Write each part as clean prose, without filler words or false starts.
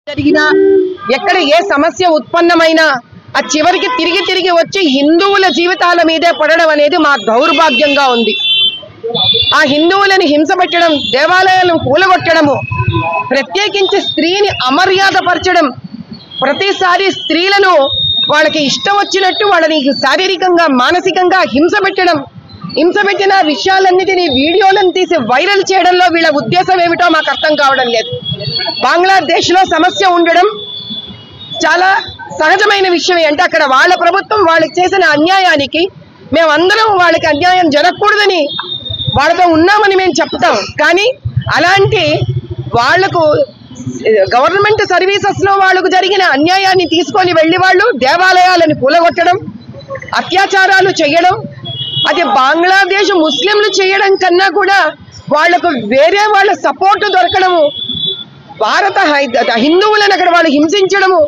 జరిగినా ఎక్కడ ఏ సమస్య ఉత్పన్నమైనా ఆ చివరికి తిరిగి వచ్చి హిందువుల జీవితాల మీదే పడడం అనేది మా దౌర్భాగ్యంగా ఉంది. ఆ హిందువులను హింసపెట్టడం, దేవాలయాలను కూలగొట్టడము, ప్రత్యేకించి స్త్రీని అమర్యాదపరచడం, ప్రతిసారి స్త్రీలను వాళ్ళకి ఇష్టం వచ్చినట్టు వాళ్ళని శారీరకంగా మానసికంగా హింసపెట్టిన విషయాలన్నిటినీ వీడియోలను తీసి వైరల్ చేయడంలో వీళ్ళ ఉద్దేశం ఏమిటో మాకు అర్థం కావడం లేదు. బంగ్లాదేశ్లో సమస్య ఉండడం చాలా సహజమైన విషయమే. అంటే అక్కడ వాళ్ళ ప్రభుత్వం వాళ్ళకి చేసిన అన్యాయానికి మేమందరం వాళ్ళకి అన్యాయం జరగకూడదని వాళ్ళతో ఉన్నామని మేము చెప్తాం. కానీ అలాంటి వాళ్లకు గవర్నమెంట్ సర్వీసెస్ లో వాళ్ళకు జరిగిన అన్యాయాన్ని తీసుకొని వెళ్లి వాళ్ళు దేవాలయాలను కూలగొట్టడం, అత్యాచారాలు చేయడం, అది బంగ్లాదేశ్ ముస్లింలు చేయడం కన్నా కూడా వాళ్లకు వేరే వాళ్ళ సపోర్ట్ దొరకడము, భారత హిందువులను అక్కడ వాళ్ళు హింసించడము,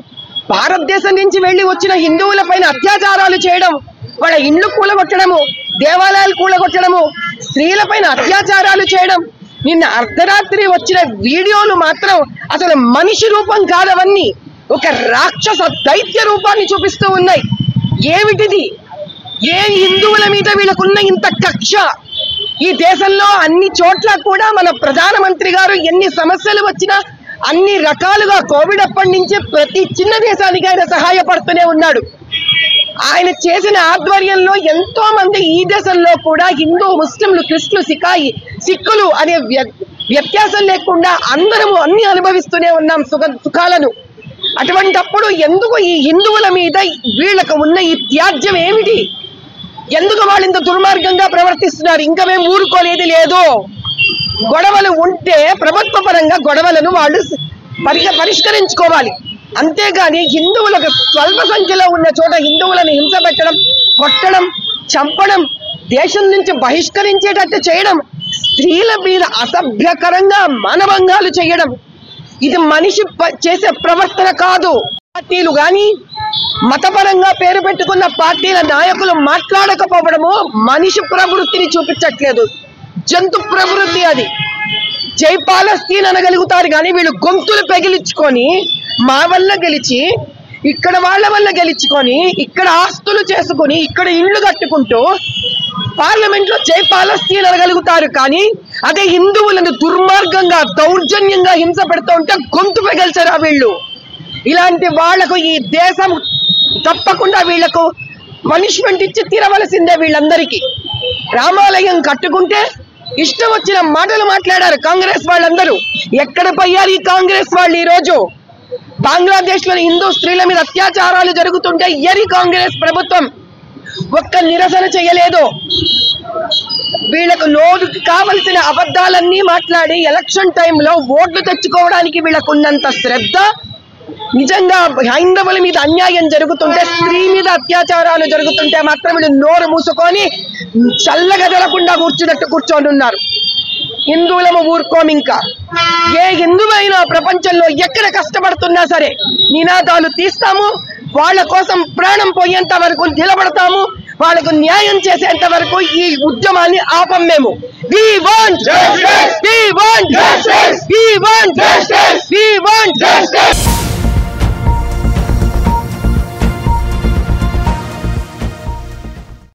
భారతదేశం నుంచి వెళ్లి వచ్చిన హిందువుల పైన అత్యాచారాలు చేయడం, వాళ్ళ ఇండ్లు కూలగొట్టడము, దేవాలయాలు కూలగొట్టడము, స్త్రీల పైన అత్యాచారాలు చేయడం. నిన్న అర్ధరాత్రి వచ్చిన వీడియోలు మాత్రం అసలు మనిషి రూపం కాదవన్నీ, ఒక రాక్షస దైత్య రూపాన్ని చూపిస్తూ ఉన్నాయి. ఏమిటిది? ఏ హిందువుల మీద వీళ్ళకున్న ఇంత కక్ష? ఈ దేశంలో అన్ని చోట్ల కూడా మన ప్రధానమంత్రి గారు ఎన్ని సమస్యలు వచ్చినా అన్ని రకాలుగా కోవిడ్ అప్పటి నుంచి ప్రతి చిన్న దేశానికి ఆయన సహాయపడుతూనే ఉన్నాడు. ఆయన చేసిన ఆధ్వర్యంలో ఎంతో మంది ఈ దేశంలో కూడా హిందూ, ముస్లింలు, క్రిస్టులు, సిక్కులు అనే వ్యత్యాసం లేకుండా అందరము అన్ని అనుభవిస్తూనే ఉన్నాం సుఖాలను. అటువంటప్పుడు ఎందుకు ఈ హిందువుల మీద వీళ్ళకు ఉన్న ఈ త్యాజ్యం ఏమిటి? ఎందుకు వాళ్ళు ఇంత దుర్మార్గంగా ప్రవర్తిస్తున్నారు? ఇంకా మేము ఊరుకోలేదు లేదు. గొడవలు ఉంటే ప్రభుత్వ పరంగా గొడవలను వాళ్ళు పరిష్కరించుకోవాలి. అంతేగాని హిందువులకు స్వల్ప సంఖ్యలో ఉన్న చోట హిందువులను హింస పెట్టడం, కొట్టడం, చంపడం, దేశం నుంచి బహిష్కరించేటట్టు చేయడం, స్త్రీల మీద అసభ్యకరంగా మానభంగాలు చేయడం, ఇది మనిషి చేసే ప్రవర్తన కాదు. పార్టీలు గాని మతపరంగా పేరు పెట్టుకున్న పార్టీల నాయకులు మాట్లాడకపోవడము మనిషి ప్రవృత్తిని చూపించట్లేదు, జంతు ప్రవృత్తి అది. జై పాలస్తీన్ అనగలుగుతారు కానీ వీళ్ళు గొంతులు పెగిలించుకొని మా వల్ల గెలిచి, ఇక్కడ వాళ్ళ వల్ల గెలుచుకొని, ఇక్కడ ఆస్తులు చేసుకొని, ఇక్కడ ఇళ్లు కట్టుకుంటూ పార్లమెంట్ లో జై పాలస్తీన్ అనగలుగుతారు. కానీ అదే హిందువులను దుర్మార్గంగా దౌర్జన్యంగా హింస పెడుతూ ఉంటే గొంతు పెగల్చరా వీళ్ళు? ఇలాంటి వాళ్లకు ఈ దేశం తప్పకుండా వీళ్లకు పనిష్మెంట్ ఇచ్చి తీరవలసిందే. వీళ్ళందరికీ రామాలయం కట్టుకుంటే ఇష్టం వచ్చిన మాటలు మాట్లాడారు కాంగ్రెస్ వాళ్ళందరూ. ఎక్కడ పోయారు ఈ కాంగ్రెస్ వాళ్ళు? ఈ రోజు బంగ్లాదేశ్ లోని హిందూ స్త్రీల మీద అత్యాచారాలు జరుగుతుంటే ఎరి కాంగ్రెస్ ప్రభుత్వం ఒక్క నిరసన చేయలేదు. వీళ్ళకు నోరుకి కావలసిన అబద్ధాలన్నీ మాట్లాడి ఎలక్షన్ టైంలో ఓట్లు తెచ్చుకోవడానికి వీళ్ళకు ఉన్నంత శ్రద్ధ, నిజంగా హైందవుల మీద అన్యాయం జరుగుతుంటే, స్త్రీ మీద అత్యాచారాలు జరుగుతుంటే మాత్రం వీళ్ళు నోరు మూసుకొని చల్లగా జరగకుండా కూర్చొని ఉన్నారు. హిందువులము ఊరుకోం. ఇంకా ఏ హిందువైనా ప్రపంచంలో ఎక్కడ కష్టపడుతున్నా సరే నినాదాలు తీస్తాము, వాళ్ళ కోసం ప్రాణం పోయేంత వరకు నిలబడతాము, వాళ్ళకు న్యాయం చేసేంత వరకు ఈ ఉద్యమాన్ని ఆపం మేము. We want justice! We want justice! We want justice! We want justice!